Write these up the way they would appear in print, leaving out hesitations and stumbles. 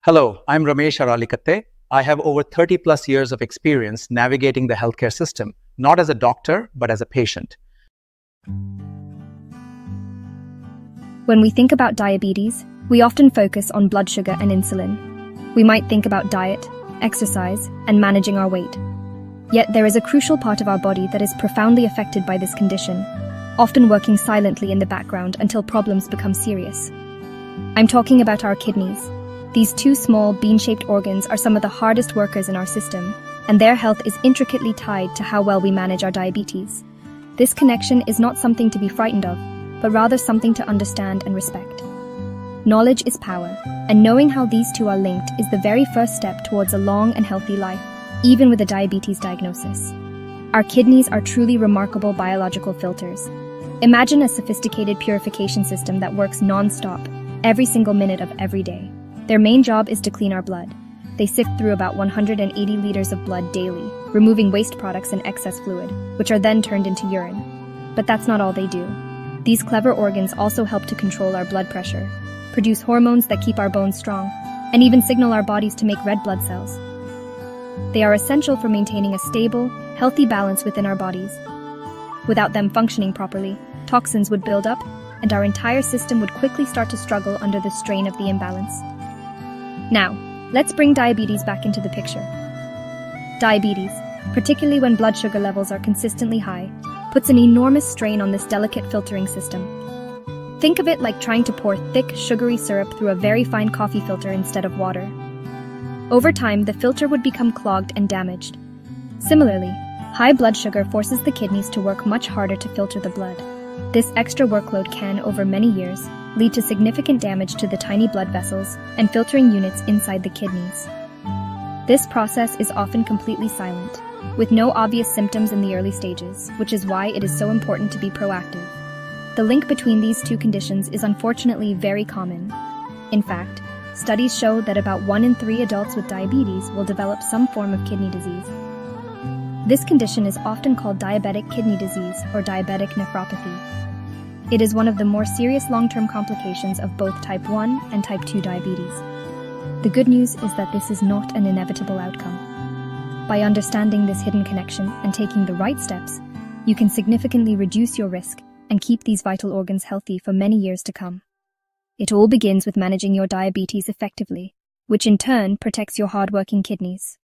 Hello, I'm Ramesh Aralikatte. I have over 30 plus years of experience navigating the healthcare system, not as a doctor, but as a patient. When we think about diabetes, we often focus on blood sugar and insulin. We might think about diet, exercise, and managing our weight. Yet there is a crucial part of our body that is profoundly affected by this condition, often working silently in the background until problems become serious. I'm talking about our kidneys. These two small, bean-shaped organs are some of the hardest workers in our system, and their health is intricately tied to how well we manage our diabetes. This connection is not something to be frightened of, but rather something to understand and respect. Knowledge is power, and knowing how these two are linked is the very first step towards a long and healthy life, even with a diabetes diagnosis. Our kidneys are truly remarkable biological filters. Imagine a sophisticated purification system that works non-stop, every single minute of every day. Their main job is to clean our blood. They sift through about 180 liters of blood daily, removing waste products and excess fluid, which are then turned into urine. But that's not all they do. These clever organs also help to control our blood pressure, produce hormones that keep our bones strong, and even signal our bodies to make red blood cells. They are essential for maintaining a stable, healthy balance within our bodies. Without them functioning properly, toxins would build up, and our entire system would quickly start to struggle under the strain of the imbalance. Now, let's bring diabetes back into the picture. Diabetes, particularly when blood sugar levels are consistently high, puts an enormous strain on this delicate filtering system. Think of it like trying to pour thick, sugary syrup through a very fine coffee filter instead of water. Over time, the filter would become clogged and damaged. Similarly, high blood sugar forces the kidneys to work much harder to filter the blood. This extra workload can, over many years, lead to significant damage to the tiny blood vessels and filtering units inside the kidneys. This process is often completely silent, with no obvious symptoms in the early stages, which is why it is so important to be proactive. The link between these two conditions is unfortunately very common. In fact, studies show that about 1 in 3 adults with diabetes will develop some form of kidney disease. This condition is often called diabetic kidney disease or diabetic nephropathy. It is one of the more serious long-term complications of both type 1 and type 2 diabetes. The good news is that this is not an inevitable outcome. By understanding this hidden connection and taking the right steps, you can significantly reduce your risk and keep these vital organs healthy for many years to come. It all begins with managing your diabetes effectively, which in turn protects your hard-working kidneys.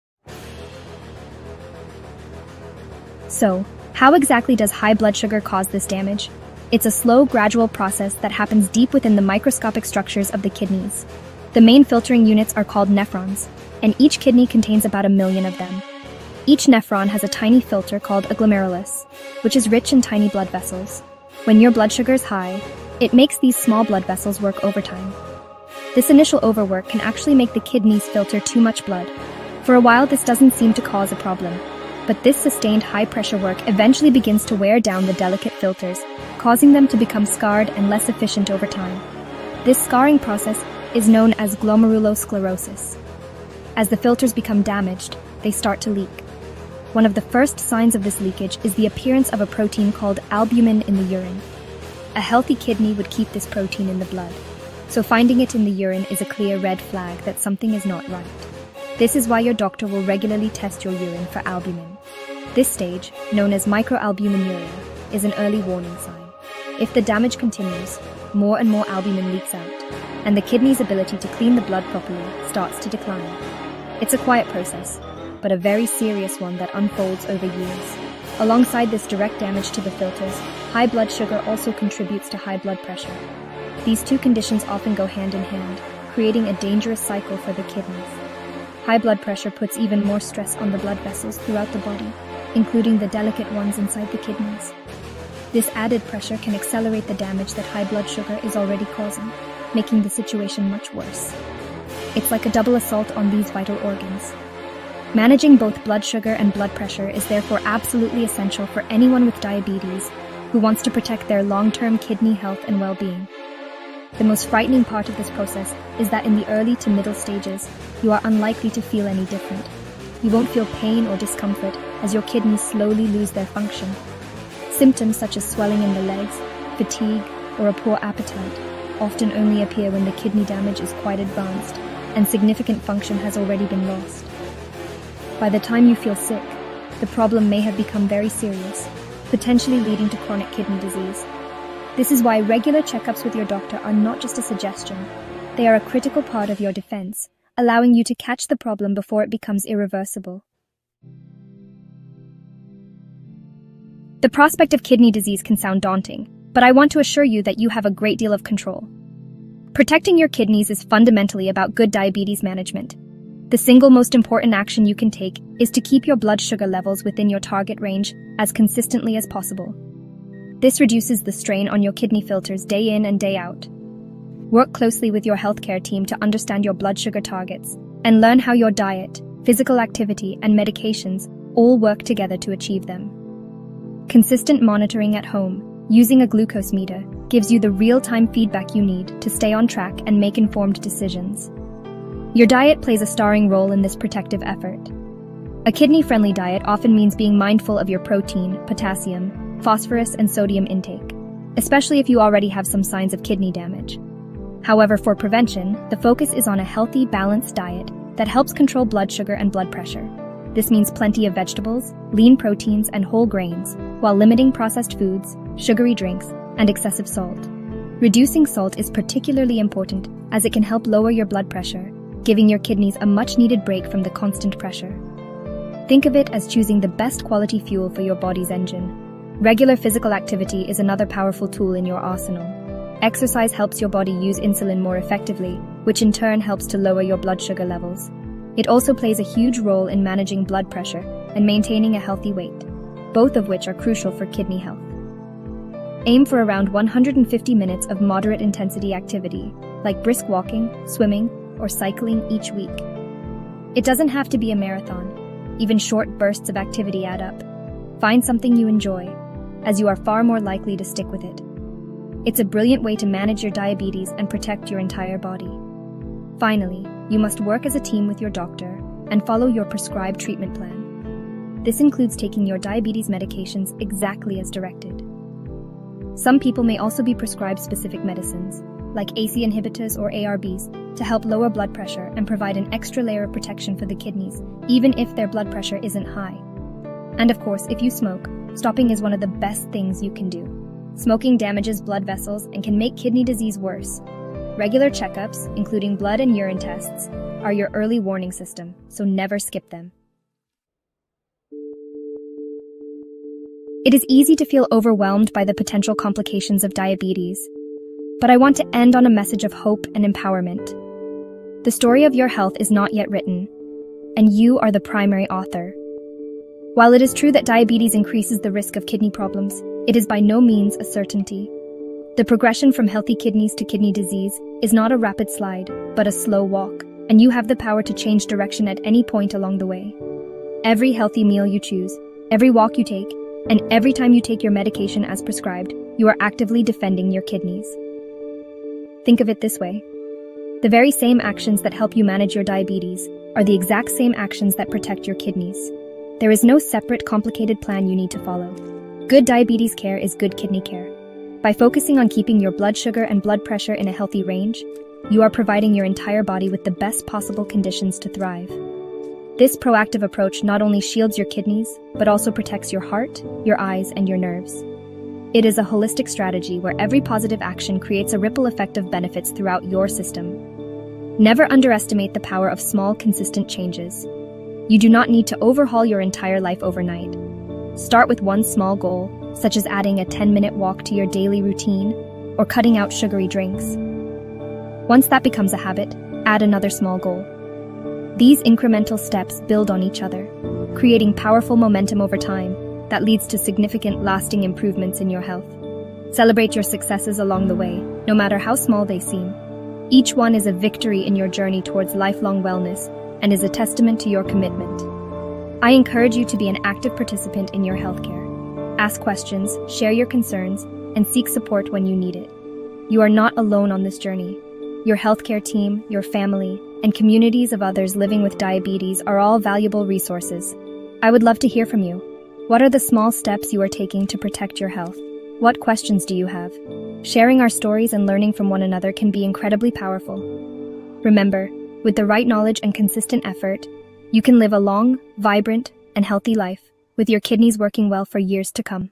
So, how exactly does high blood sugar cause this damage? It's a slow, gradual process that happens deep within the microscopic structures of the kidneys. The main filtering units are called nephrons, and each kidney contains about 1 million of them. Each nephron has a tiny filter called a glomerulus, which is rich in tiny blood vessels. When your blood sugar is high, it makes these small blood vessels work overtime. This initial overwork can actually make the kidneys filter too much blood. For a while, this doesn't seem to cause a problem. But this sustained high-pressure work eventually begins to wear down the delicate filters, causing them to become scarred and less efficient over time. This scarring process is known as glomerulosclerosis. As the filters become damaged, they start to leak. One of the first signs of this leakage is the appearance of a protein called albumin in the urine. A healthy kidney would keep this protein in the blood, so finding it in the urine is a clear red flag that something is not right. This is why your doctor will regularly test your urine for albumin. This stage, known as microalbuminuria, is an early warning sign. If the damage continues, more and more albumin leaks out, and the kidney's ability to clean the blood properly starts to decline. It's a quiet process, but a very serious one that unfolds over years. Alongside this direct damage to the filters, high blood sugar also contributes to high blood pressure. These two conditions often go hand in hand, creating a dangerous cycle for the kidneys. High blood pressure puts even more stress on the blood vessels throughout the body, including the delicate ones inside the kidneys. This added pressure can accelerate the damage that high blood sugar is already causing, making the situation much worse. It's like a double assault on these vital organs. Managing both blood sugar and blood pressure is therefore absolutely essential for anyone with diabetes who wants to protect their long-term kidney health and well-being. The most frightening part of this process is that in the early to middle stages, you are unlikely to feel any different. You won't feel pain or discomfort as your kidneys slowly lose their function. Symptoms such as swelling in the legs, fatigue, or a poor appetite often only appear when the kidney damage is quite advanced. and significant function has already been lost. By the time you feel sick, the problem may have become very serious, potentially leading to chronic kidney disease. This is why regular checkups with your doctor are not just a suggestion. They are a critical part of your defense, allowing you to catch the problem before it becomes irreversible. The prospect of kidney disease can sound daunting, but I want to assure you that you have a great deal of control. Protecting your kidneys is fundamentally about good diabetes management. The single most important action you can take is to keep your blood sugar levels within your target range as consistently as possible. This reduces the strain on your kidney filters day in and day out. Work closely with your healthcare team to understand your blood sugar targets and learn how your diet, physical activity, and medications all work together to achieve them. Consistent monitoring at home, using a glucose meter, gives you the real-time feedback you need to stay on track and make informed decisions. Your diet plays a starring role in this protective effort. A kidney-friendly diet often means being mindful of your protein, potassium, phosphorus, and sodium intake, especially if you already have some signs of kidney damage. However, for prevention, the focus is on a healthy, balanced diet that helps control blood sugar and blood pressure. This means plenty of vegetables, lean proteins, and whole grains, while limiting processed foods, sugary drinks, and excessive salt. Reducing salt is particularly important as it can help lower your blood pressure, giving your kidneys a much-needed break from the constant pressure. Think of it as choosing the best quality fuel for your body's engine. Regular physical activity is another powerful tool in your arsenal. Exercise helps your body use insulin more effectively, which in turn helps to lower your blood sugar levels. It also plays a huge role in managing blood pressure and maintaining a healthy weight, both of which are crucial for kidney health. Aim for around 150 minutes of moderate intensity activity, like brisk walking, swimming, or cycling each week. It doesn't have to be a marathon. Even short bursts of activity add up. Find something you enjoy, as you are far more likely to stick with it. It's a brilliant way to manage your diabetes and protect your entire body. Finally, you must work as a team with your doctor and follow your prescribed treatment plan. This includes taking your diabetes medications exactly as directed. Some people may also be prescribed specific medicines, like ACE inhibitors or ARBs, to help lower blood pressure and provide an extra layer of protection for the kidneys, even if their blood pressure isn't high. And of course, if you smoke, stopping is one of the best things you can do. Smoking damages blood vessels and can make kidney disease worse. Regular checkups, including blood and urine tests, are your early warning system, so never skip them. It is easy to feel overwhelmed by the potential complications of diabetes, but I want to end on a message of hope and empowerment. The story of your health is not yet written, and you are the primary author. While it is true that diabetes increases the risk of kidney problems, it is by no means a certainty. The progression from healthy kidneys to kidney disease is not a rapid slide, but a slow walk, and you have the power to change direction at any point along the way. Every healthy meal you choose, every walk you take, and every time you take your medication as prescribed, you are actively defending your kidneys. Think of it this way. The very same actions that help you manage your diabetes are the exact same actions that protect your kidneys. There is no separate, complicated plan you need to follow. Good diabetes care is good kidney care. By focusing on keeping your blood sugar and blood pressure in a healthy range, you are providing your entire body with the best possible conditions to thrive. This proactive approach not only shields your kidneys, but also protects your heart, your eyes, and your nerves. It is a holistic strategy where every positive action creates a ripple effect of benefits throughout your system. Never underestimate the power of small, consistent changes. You do not need to overhaul your entire life overnight. Start with one small goal, such as adding a 10-minute walk to your daily routine or cutting out sugary drinks. Once that becomes a habit, add another small goal. These incremental steps build on each other, creating powerful momentum over time that leads to significant, lasting improvements in your health. Celebrate your successes along the way, no matter how small they seem. Each one is a victory in your journey towards lifelong wellness and is a testament to your commitment. I encourage you to be an active participant in your healthcare. Ask questions, share your concerns, and seek support when you need it. You are not alone on this journey. Your healthcare team, your family, and communities of others living with diabetes are all valuable resources. I would love to hear from you. What are the small steps you are taking to protect your health? What questions do you have? Sharing our stories and learning from one another can be incredibly powerful. Remember, With the right knowledge and consistent effort, you can live a long, vibrant, and healthy life, with your kidneys working well for years to come.